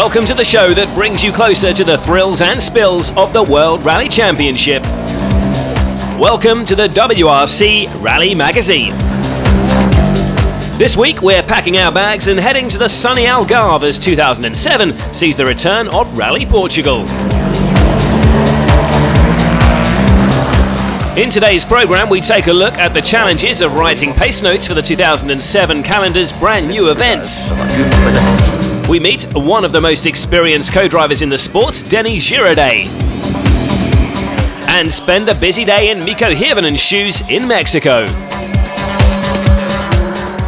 Welcome to the show that brings you closer to the thrills and spills of the World Rally Championship. Welcome to the WRC Rally Magazine. This week we're packing our bags and heading to the sunny Algarve as 2007 sees the return of Rally Portugal. In today's programme we take a look at the challenges of writing pace notes for the 2007 calendar's brand new events. We meet one of the most experienced co-drivers in the sport, Denny Giraudet, and spend a busy day in Mikko Hirvonen's shoes in Mexico.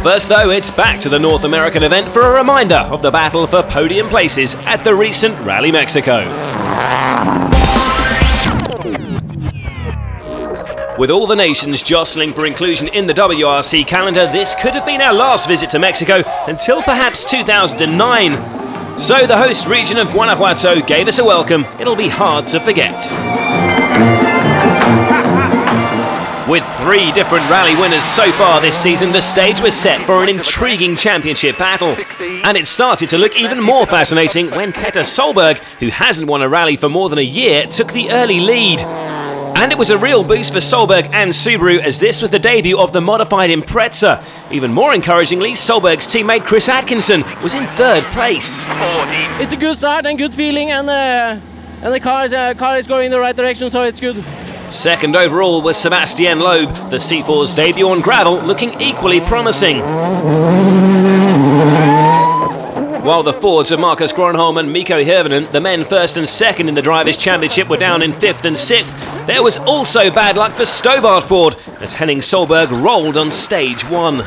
First though, it's back to the North American event for a reminder of the battle for podium places at the recent Rally Mexico. With all the nations jostling for inclusion in the WRC calendar, this could have been our last visit to Mexico until perhaps 2009. So the host region of Guanajuato gave us a welcome it'll be hard to forget. With 3 different rally winners so far this season, the stage was set for an intriguing championship battle. And it started to look even more fascinating when Petter Solberg, who hasn't won a rally for more than a year, took the early lead. And it was a real boost for Solberg and Subaru as this was the debut of the modified Impreza. Even more encouragingly, Solberg's teammate Chris Atkinson was in 3rd place. It's a good start and good feeling, and the car is going in the right direction, so it's good. Second overall was Sebastian Loeb, the C4's debut on gravel, looking equally promising. While the Fords of Marcus Gronholm and Mikko Hirvonen, the men 1st and 2nd in the Drivers' Championship, were down in 5th and 6th, there was also bad luck for Stobart Ford as Henning Solberg rolled on stage 1.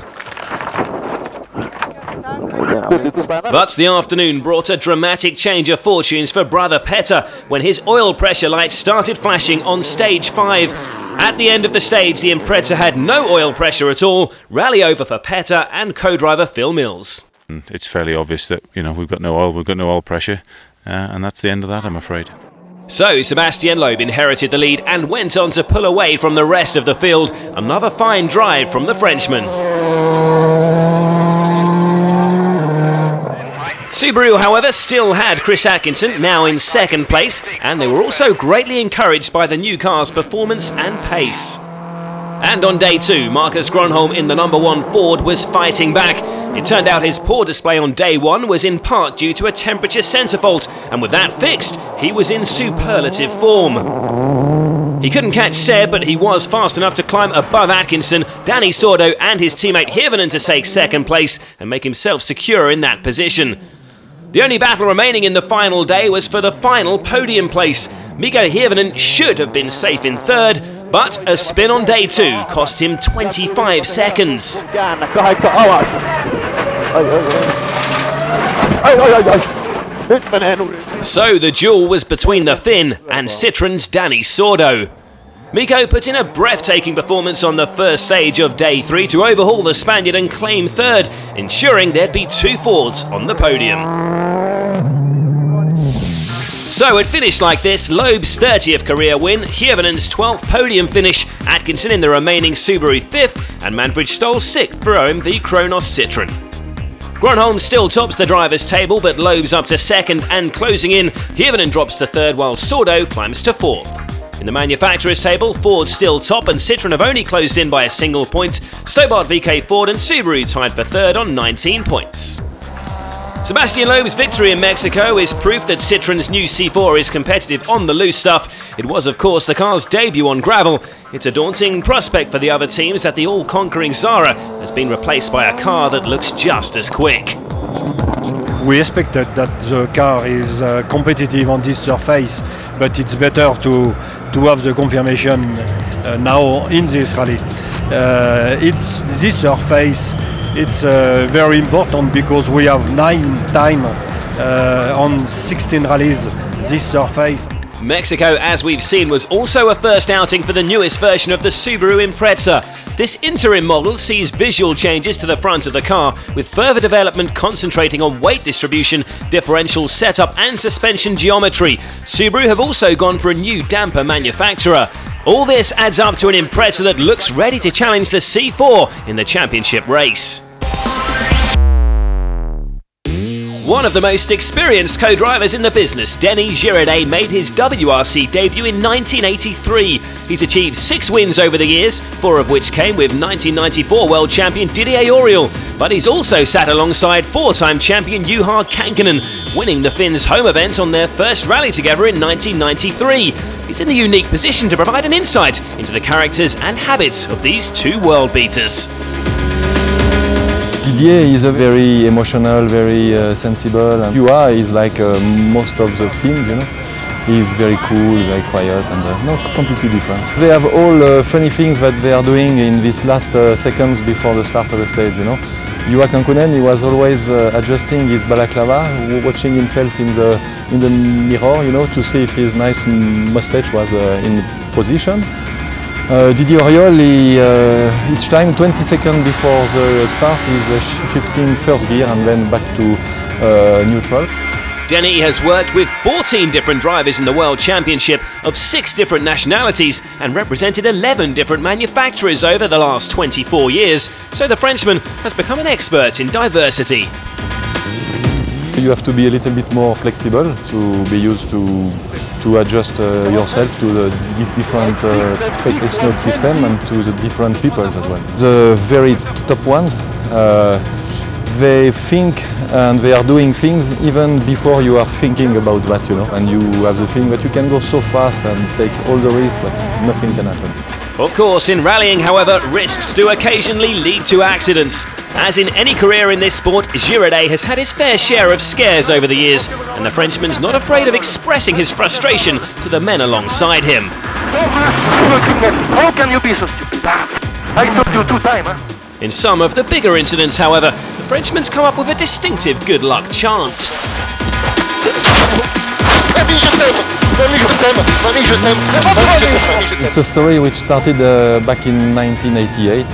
But the afternoon brought a dramatic change of fortunes for brother Petter when his oil pressure lights started flashing on stage 5. At the end of the stage, the Impreza had no oil pressure at all. Rally over for Petter and co-driver Phil Mills. It's fairly obvious that, we've got no oil pressure, and that's the end of that, I'm afraid. So Sebastian Loeb inherited the lead and went on to pull away from the rest of the field. Another fine drive from the Frenchman. Subaru, however, still had Chris Atkinson, now in 2nd place, and they were also greatly encouraged by the new car's performance and pace. And on day 2, Marcus Gronholm in the number 1 Ford was fighting back. It turned out his poor display on day 1 was in part due to a temperature sensor fault, and with that fixed, he was in superlative form. He couldn't catch Seb, but he was fast enough to climb above Atkinson, Danny Sordo and his teammate Hirvonen to take 2nd place and make himself secure in that position. The only battle remaining in the final day was for the final podium place. Mikko Hirvonen should have been safe in 3rd, but a spin on day 2 cost him 25 seconds. So the duel was between the Finn and Citroen's Danny Sordo. Mikko put in a breathtaking performance on the first stage of day 3 to overhaul the Spaniard and claim 3rd, ensuring there'd be 2 Fords on the podium. So it finished like this: Loeb's 30th career win, Hirvonen's 12th podium finish, Atkinson in the remaining Subaru 5th, and Manfred Stoll 6th for OMV Kronos Citroen. Gronholm still tops the drivers' table, but Loeb's up to 2nd and closing in. Hirvonen drops to 3rd while Sordo climbs to 4th. In the manufacturers' table, Ford still top and Citroen have only closed in by a single point. Stobart VK Ford and Subaru tied for 3rd on 19 points. Sebastian Loeb's victory in Mexico is proof that Citroen's new C4 is competitive on the loose stuff. It was, of course, the car's debut on gravel. It's a daunting prospect for the other teams that the all-conquering Zara has been replaced by a car that looks just as quick. We expected that the car is competitive on this surface, but it's better to have the confirmation now in this rally. It's this surface. It's very important because we have 9 times on 16 rallies this surface. Mexico, as we've seen, was also a first outing for the newest version of the Subaru Impreza. This interim model sees visual changes to the front of the car, with further development concentrating on weight distribution, differential setup and suspension geometry. Subaru have also gone for a new damper manufacturer. All this adds up to an Impreza that looks ready to challenge the C4 in the championship race. One of the most experienced co-drivers in the business, Denis Girardet, made his WRC debut in 1983. He's achieved 6 wins over the years, 4 of which came with 1994 world champion Didier Auriol. But he's also sat alongside 4-time champion Juha Kankkunen, winning the Finns' home event on their first rally together in 1993. He's in the unique position to provide an insight into the characters and habits of these 2 world beaters. Didier is a very emotional, very sensible, and Juha is like most of the Finns, you know. He's very cool, very quiet, and no, completely different. They have all funny things that they are doing in these last seconds before the start of the stage, you know. Juha Kankkunen, he was always adjusting his balaclava, watching himself in the mirror, you know, to see if his nice mustache was in position. Didier Auriol, each time 20 seconds before the start, he's shifting first gear and then back to neutral. Denis has worked with 14 different drivers in the World Championship of 6 different nationalities and represented 11 different manufacturers over the last 24 years, so the Frenchman has become an expert in diversity. You have to be a little bit more flexible to be used to adjust yourself to the different pace note system and to the different people as well. The very top ones, they think and they are doing things even before you are thinking about that, you know. And you have the feeling that you can go so fast and take all the risks, but nothing can happen. Of course, in rallying, however, risks do occasionally lead to accidents. As in any career in this sport, Girardet has had his fair share of scares over the years, and the Frenchman's not afraid of expressing his frustration to the men alongside him. How can you be so stupid? I told you 2 times, huh? In some of the bigger incidents, however, the Frenchman's come up with a distinctive good luck chant. It's a story which started back in 1988.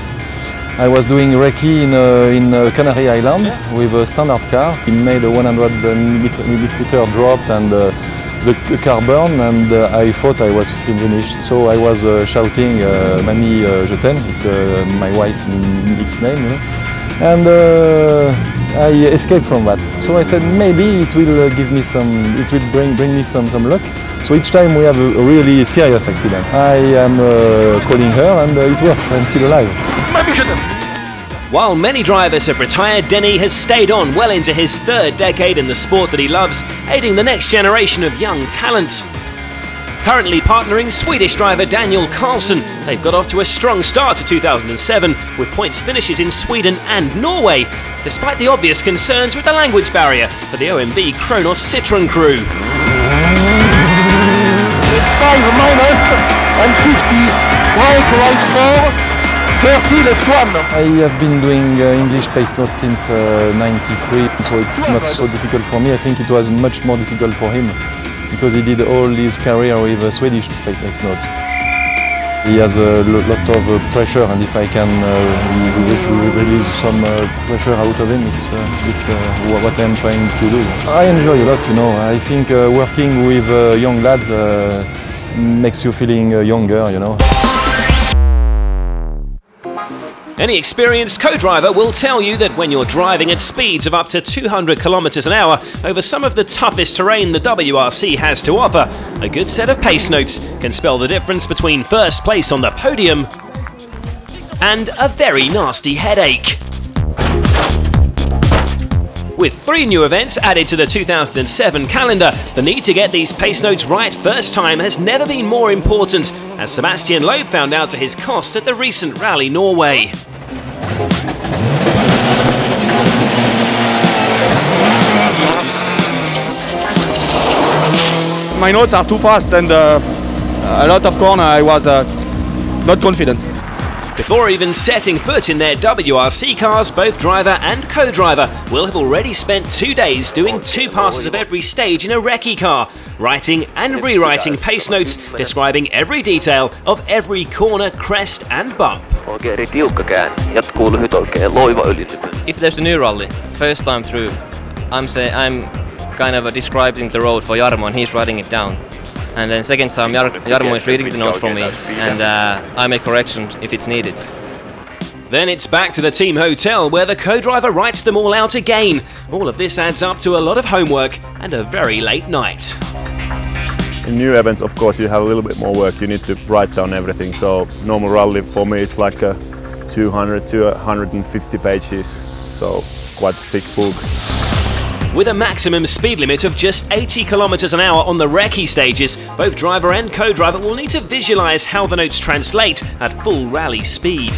I was doing recce in Canary Island with a standard car. He made a 100 meter drop and the car burned, and I thought I was finished. So I was shouting, "Mamie, je t'aime." It's my wife's name, you know. And I escaped from that. So I said maybe it will give me some, it will bring me some luck. So each time we have a really serious accident, I am calling her, and it works. I'm still alive. While many drivers have retired, Denis has stayed on well into his 3rd decade in the sport that he loves, aiding the next generation of young talent. Currently partnering Swedish driver Daniel Karlsson, they've got off to a strong start to 2007 with points finishes in Sweden and Norway, despite the obvious concerns with the language barrier for the OMV Kronos Citroën crew. 5 minus and 50, right 4. 30, let's run. I have been doing English pace notes since '93, so it's not so difficult for me. I think it was much more difficult for him because he did all his career with Swedish pace notes. He has a lot of pressure, and if I can release some pressure out of him, it's what I'm trying to do. I enjoy a lot, you know. I think working with young lads makes you feeling younger, you know. Any experienced co-driver will tell you that when you're driving at speeds of up to 200 kilometers an hour over some of the toughest terrain the WRC has to offer, a good set of pace notes can spell the difference between first place on the podium and a very nasty headache. With 3 new events added to the 2007 calendar, the need to get these pace notes right first time has never been more important, as Sebastian Loeb found out to his cost at the recent Rally Norway. My notes are too fast, and a lot of corner I was not confident. Before even setting foot in their WRC cars, both driver and co-driver will have already spent 2 days doing 2 passes of every stage in a recce car, writing and rewriting pace notes describing every detail of every corner, crest and bump. If there's a new rally, first time through, I'm kind of describing the road for Jarmo and he's writing it down. And then second time Jarmo is reading the notes for me, and I make corrections if it's needed. Then it's back to the team hotel where the co-driver writes them all out again. All of this adds up to a lot of homework and a very late night. In new events, of course, you have a little bit more work. You need to write down everything. So normal rally for me is like 200 to 150 pages. So quite a thick book. With a maximum speed limit of just 80 km an hour on the recce stages, both driver and co-driver will need to visualize how the notes translate at full rally speed.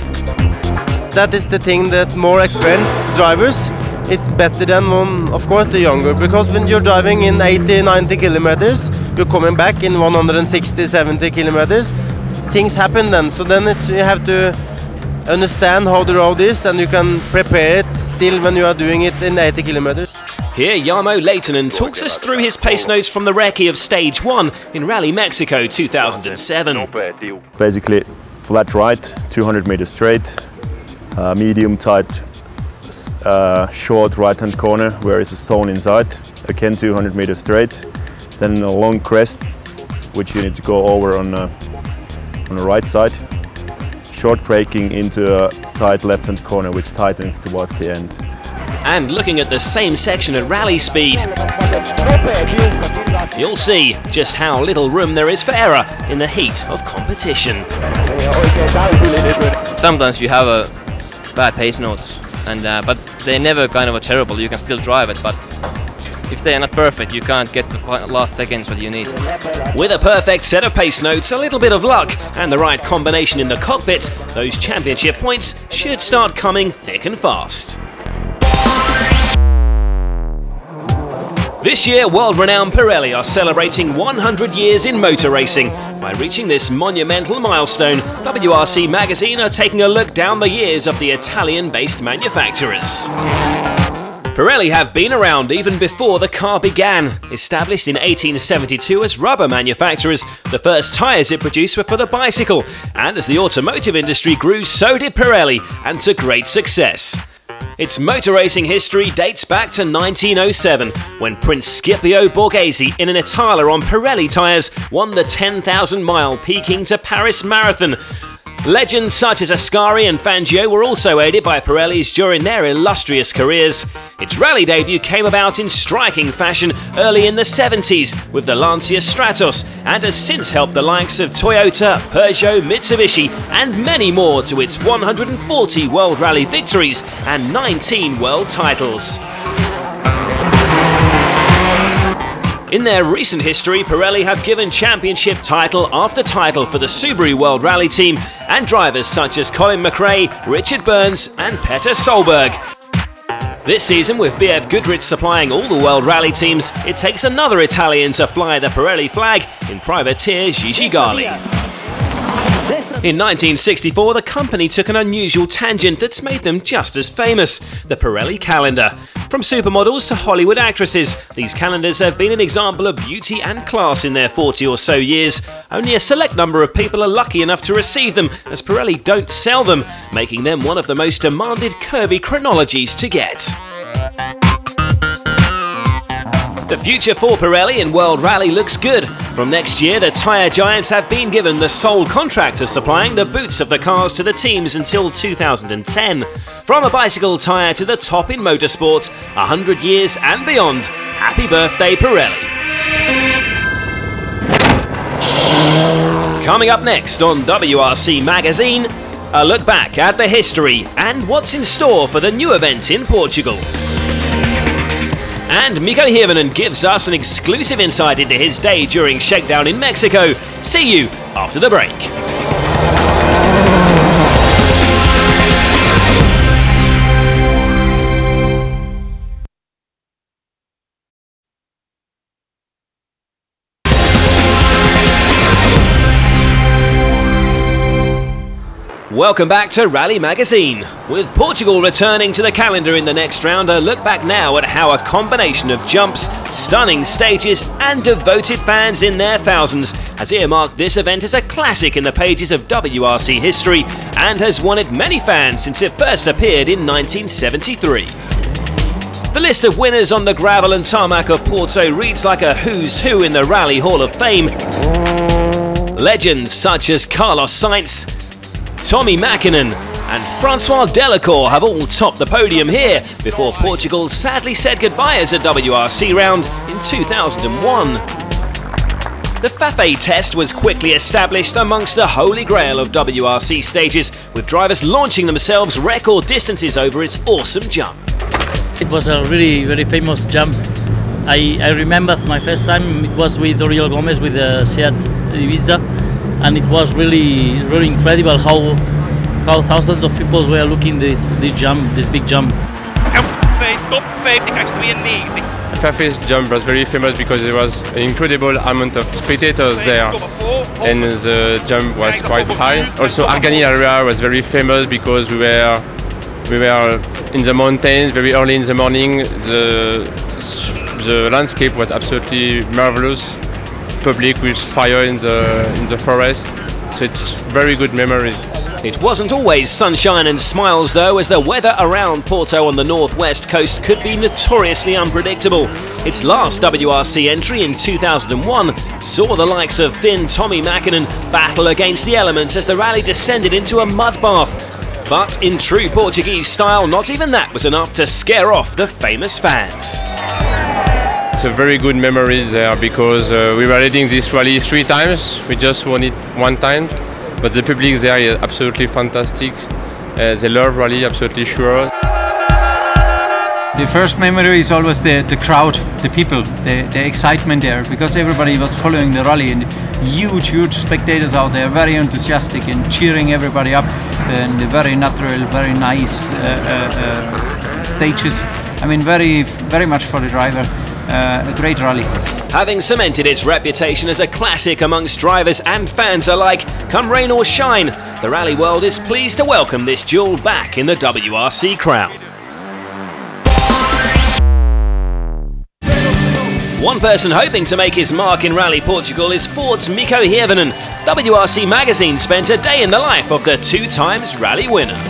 That is the thing that more experienced drivers is better than, of course, the younger, because when you're driving in 80-90 kilometers, you're coming back in 160-70 kilometers, things happen then. So then you have to understand how the road is, and you can prepare it still when you are doing it in 80 kilometers. Here, Jarmo Leitonen talks us through his pace notes from the recce of Stage 1 in Rally Mexico 2007. Basically, flat right, 200 meters straight, medium tight, short right-hand corner where is a stone inside, again 200 meters straight, then a long crest which you need to go over on the right side, short braking into a tight left-hand corner which tightens towards the end. And looking at the same section at rally speed, you'll see just how little room there is for error in the heat of competition. Sometimes you have a bad pace notes, and but they're never kind of terrible. You can still drive it, but if they are not perfect, you can't get the last seconds what you need. With a perfect set of pace notes, a little bit of luck, and the right combination in the cockpit, those championship points should start coming thick and fast. This year, world-renowned Pirelli are celebrating 100 years in motor racing. By reaching this monumental milestone, WRC Magazine are taking a look down the years of the Italian-based manufacturers. Pirelli have been around even before the car began. Established in 1872 as rubber manufacturers, the first tyres it produced were for the bicycle. And as the automotive industry grew, so did Pirelli, and to great success. Its motor racing history dates back to 1907, when Prince Scipio Borghese in an Itala on Pirelli tyres won the 10,000-mile Peking to Paris Marathon. Legends such as Ascari and Fangio were also aided by Pirellis during their illustrious careers. Its rally debut came about in striking fashion early in the 70s with the Lancia Stratos, and has since helped the likes of Toyota, Peugeot, Mitsubishi and many more to its 140 World Rally victories and 19 world titles. In their recent history, Pirelli have given championship title after title for the Subaru World Rally team and drivers such as Colin McRae, Richard Burns and Petter Solberg. This season, with BF Goodrich supplying all the World Rally teams, it takes another Italian to fly the Pirelli flag in privateer Gigi Gali. In 1964, the company took an unusual tangent that's made them just as famous, the Pirelli calendar. From supermodels to Hollywood actresses, these calendars have been an example of beauty and class in their 40 or so years. Only a select number of people are lucky enough to receive them, as Pirelli don't sell them, making them one of the most demanded curvy chronologies to get. The future for Pirelli in World Rally looks good. From next year, the tyre giants have been given the sole contract of supplying the boots of the cars to the teams until 2010. From a bicycle tyre to the top in motorsport, 100 years and beyond. Happy birthday, Pirelli! Coming up next on WRC Magazine, a look back at the history and what's in store for the new event in Portugal. And Mikko Hirvonen gives us an exclusive insight into his day during Shakedown in Mexico. See you after the break. Welcome back to Rally Magazine. With Portugal returning to the calendar in the next round, a look back now at how a combination of jumps, stunning stages and devoted fans in their thousands has earmarked this event as a classic in the pages of WRC history and has won it many fans since it first appeared in 1973. The list of winners on the gravel and tarmac of Porto reads like a who's who in the Rally Hall of Fame. Legends such as Carlos Sainz, Tommi Mäkinen and Francois Delacour have all topped the podium here before Portugal sadly said goodbye as a WRC round in 2001. The Fafe test was quickly established amongst the holy grail of WRC stages, with drivers launching themselves record distances over its awesome jump. It was a really very famous jump. I remember my first time it was with Oriol Gomez with the Seat Ibiza, and it was really incredible how thousands of people were looking this big jump. Fafe's jump was very famous because there was an incredible amount of spectators there, and the jump was quite high. Also, Argani area was very famous because we were in the mountains very early in the morning. The landscape was absolutely marvelous. Public with fire in the forest, so it's very good memories. It wasn't always sunshine and smiles though, as the weather around Porto on the northwest coast could be notoriously unpredictable. Its last WRC entry in 2001 saw the likes of Finn Tommy Mäkinen battle against the elements as the rally descended into a mud bath. But in true Portuguese style, not even that was enough to scare off the famous fans. It's a very good memory there because we were leading this rally 3 times. We just won it 1 time. But the public there is absolutely fantastic. They love rally, absolutely sure. The first memory is always the crowd, the people, the excitement there, because everybody was following the rally and huge spectators out there, very enthusiastic and cheering everybody up, and very natural, very nice stages. I mean, very much for the driver. A great rally. Having cemented its reputation as a classic amongst drivers and fans alike, come rain or shine, the rally world is pleased to welcome this jewel back in the WRC crown. One person hoping to make his mark in Rally Portugal is Ford's Mikko Hirvonen. WRC Magazine spent a day in the life of the 2 times rally winner.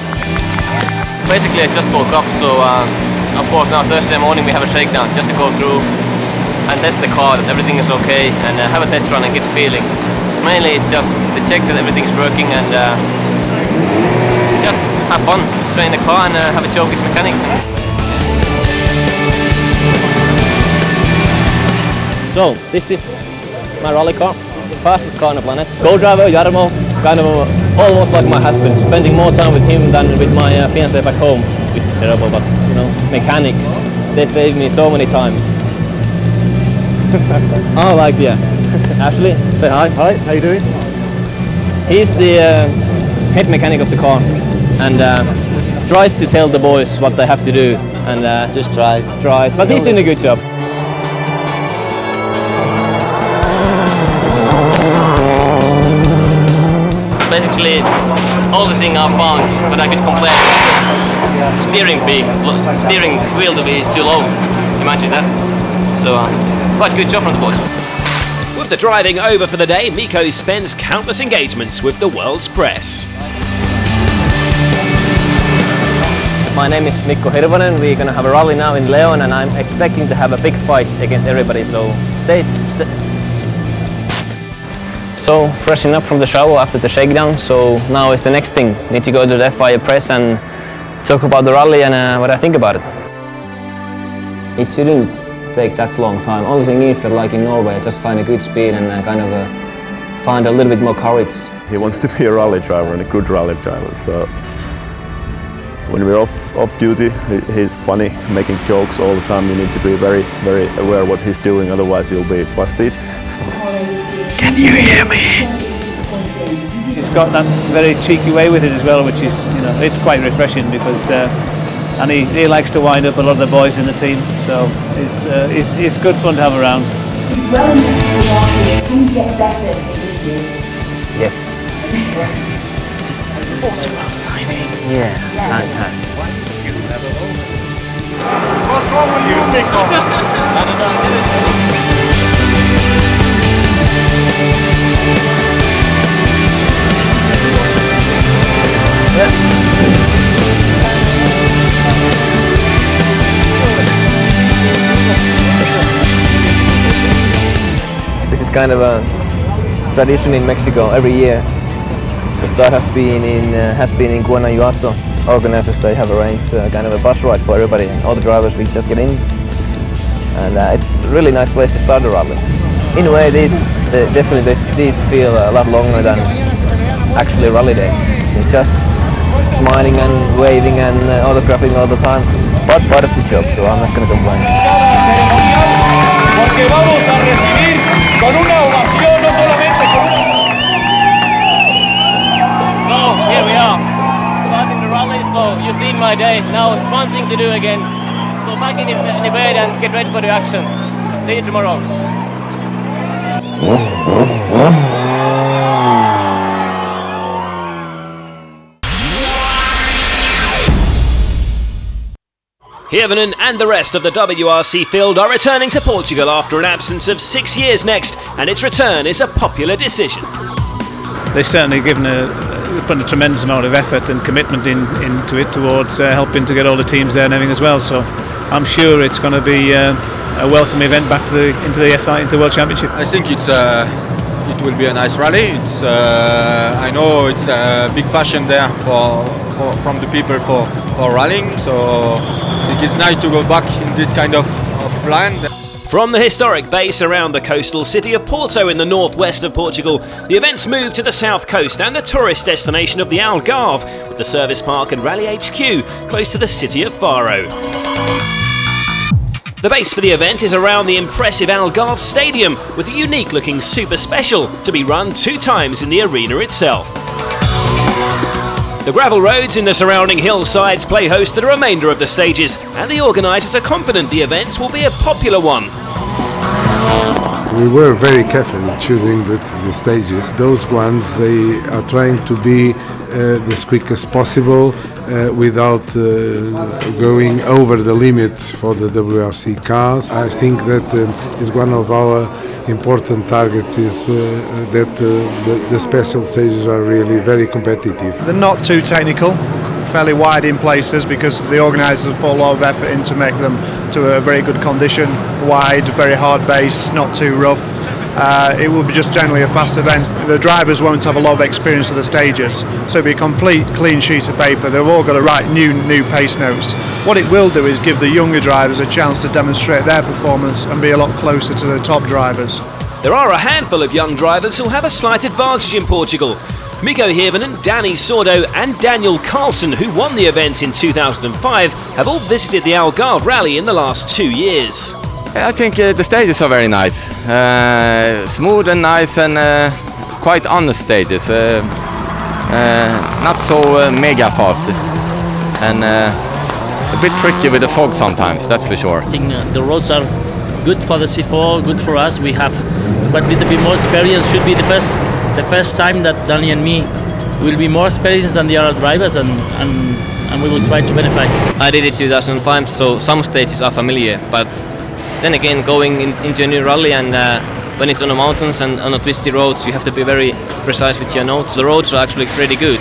Basically, I just woke up, so of course now Thursday morning we have a shakedown just to go through and test the car that everything is okay, and have a test run and get the feeling. Mainly it's just to check that everything's working and just have fun, train the car and have a joke with mechanics. So this is my rally car, fastest car on the planet. Co-driver Jarmo, kind of almost like my husband, spending more time with him than with my fiancée back home, which is terrible, but you know, mechanics, they saved me so many times. Oh, like, yeah. Ashley, say hi. Hi, how you doing? He's the head mechanic of the car and tries to tell the boys what they have to do, and just tries, but he's doing a good job. Basically, all the thing I found that I could complain steering wheel to be too low. Imagine that. So, quite good job from the boys. With the driving over for the day, Mikko spends countless engagements with the world's press. My name is Mikko Hirvonen. We're going to have a rally now in Leon, and I'm expecting to have a big fight against everybody. So, So, freshening up from the shower after the shakedown, so now is the next thing. Need to go to the FIA press and talk about the rally and what I think about it. It shouldn't take that long time. Only thing is that, like in Norway, just find a good speed and kind of find a little bit more courage. He wants to be a rally driver and a good rally driver, so when we're off duty, he's funny, making jokes all the time. You need to be very aware of what he's doing, otherwise you'll be busted. Can you hear me? He's got that very cheeky way with it as well, which is, you know, it's quite refreshing because, and he likes to wind up a lot of the boys in the team, so it's good fun to have around. Yes. Yeah, fantastic. What's wrong with you, Mikko? I don't know. This is kind of a tradition in Mexico every year. The start has been in Guanajuato. Organizers, they have arranged kind of a bus ride for everybody, and all the drivers we just get in. And it's a really nice place to start a rally. In a way, these feel a lot longer than actually rally days. It's just smiling and waving and autographing all the time, but part of the job, so I'm not going to complain. So here we are, starting the rally. So you've seen my day. Now it's one thing to do again. Go back in the bed and get ready for the action. See you tomorrow. Hirvonen and the rest of the WRC field are returning to Portugal after an absence of 6 years next, and its return is a popular decision. They've certainly put a tremendous amount of effort and commitment into it towards helping to get all the teams there and everything as well. So I'm sure it's going to be a welcome event back to into the World Championship. I think it will be a nice rally. I know it's a big passion there from the people for rallying. So I think it's nice to go back in this kind of land. From the historic base around the coastal city of Porto in the northwest of Portugal, the events move to the south coast and the tourist destination of the Algarve, with the service park and rally HQ close to the city of Faro. The base for the event is around the impressive Algarve Stadium, with a unique looking Super Special to be run 2 times in the arena itself. The gravel roads in the surrounding hillsides play host to the remainder of the stages, and the organisers are confident the events will be a popular one. We were very careful in choosing the stages. Those ones, they are trying to be as quick as possible without going over the limits for the WRC cars. I think that is one of our important targets, is that the special stages are really very competitive. They're not too technical, fairly wide in places, because the organisers have put a lot of effort in to make them to a very good condition, wide, very hard base, not too rough. It will be just generally a fast event. The drivers won't have a lot of experience of the stages, so it'll be a complete clean sheet of paper. They've all got to write new pace notes. What it will do is give the younger drivers a chance to demonstrate their performance and be a lot closer to the top drivers. There are a handful of young drivers who'll have a slight advantage in Portugal. Mikko Hirvonen, Danny Sordo and Daniel Carlson, who won the event in 2005, have all visited the Algarve Rally in the last 2 years. I think the stages are very nice, smooth and nice, and quite honest stages, not so mega fast, and a bit tricky with the fog sometimes, that's for sure. I think the roads are good for the C4, good for us. We have but a little bit more experience. Should be the first time that Danny and me will be more experienced than the other drivers, and we will try to benefit. I did it 2005, so some stages are familiar, but then again, going into a new rally, and when it's on the mountains and on the twisty roads, you have to be very precise with your notes. The roads are actually pretty good,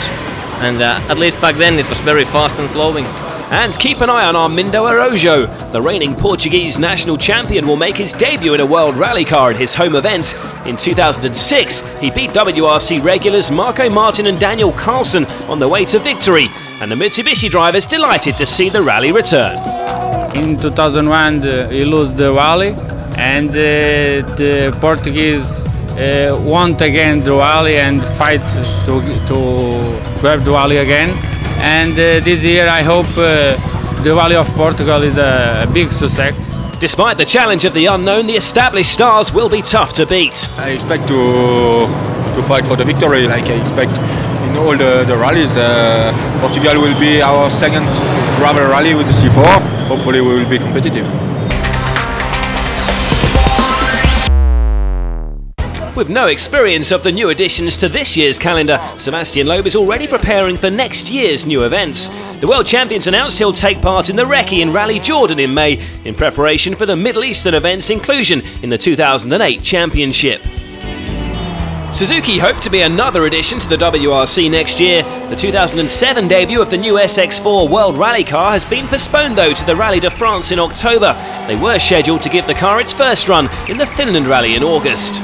and at least back then it was very fast and flowing. And keep an eye on Armindo Araújo. The reigning Portuguese national champion will make his debut in a World Rally car at his home event. In 2006, he beat WRC regulars Marco Martin and Daniel Carlson on the way to victory, and the Mitsubishi drivers delighted to see the rally return. In 2001, he lost the rally, and the Portuguese won again the rally and fight to grab the rally again. And this year I hope the Rally of Portugal is a big success. Despite the challenge of the unknown, the established stars will be tough to beat. I expect to fight for the victory, like I expect in all the rallies. Portugal will be our second gravel rally with the C4. Hopefully we will be competitive. With no experience of the new additions to this year's calendar, Sebastian Loeb is already preparing for next year's new events. The world champions announced he'll take part in the Recce in Rally Jordan in May, in preparation for the Middle Eastern events' inclusion in the 2008 championship. Suzuki hope to be another addition to the WRC next year. The 2007 debut of the new SX4 World Rally car has been postponed though to the Rally de France in October. They were scheduled to give the car its first run in the Finland Rally in August.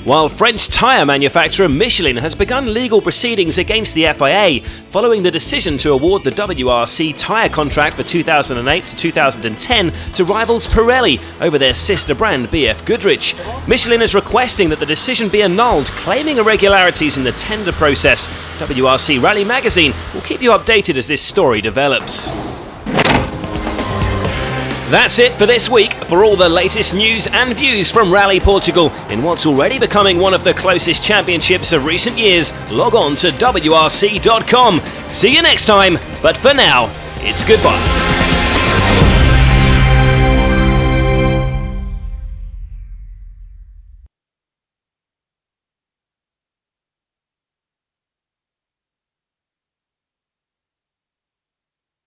While French tyre manufacturer Michelin has begun legal proceedings against the FIA following the decision to award the WRC tyre contract for 2008 to 2010 to rivals Pirelli over their sister brand BF Goodrich. Michelin is requesting that the decision be annulled, claiming irregularities in the tender process. WRC Rally Magazine will keep you updated as this story develops. That's it for this week. For all the latest news and views from Rally Portugal in what's already becoming one of the closest championships of recent years, log on to WRC.com. See you next time, but for now, it's goodbye.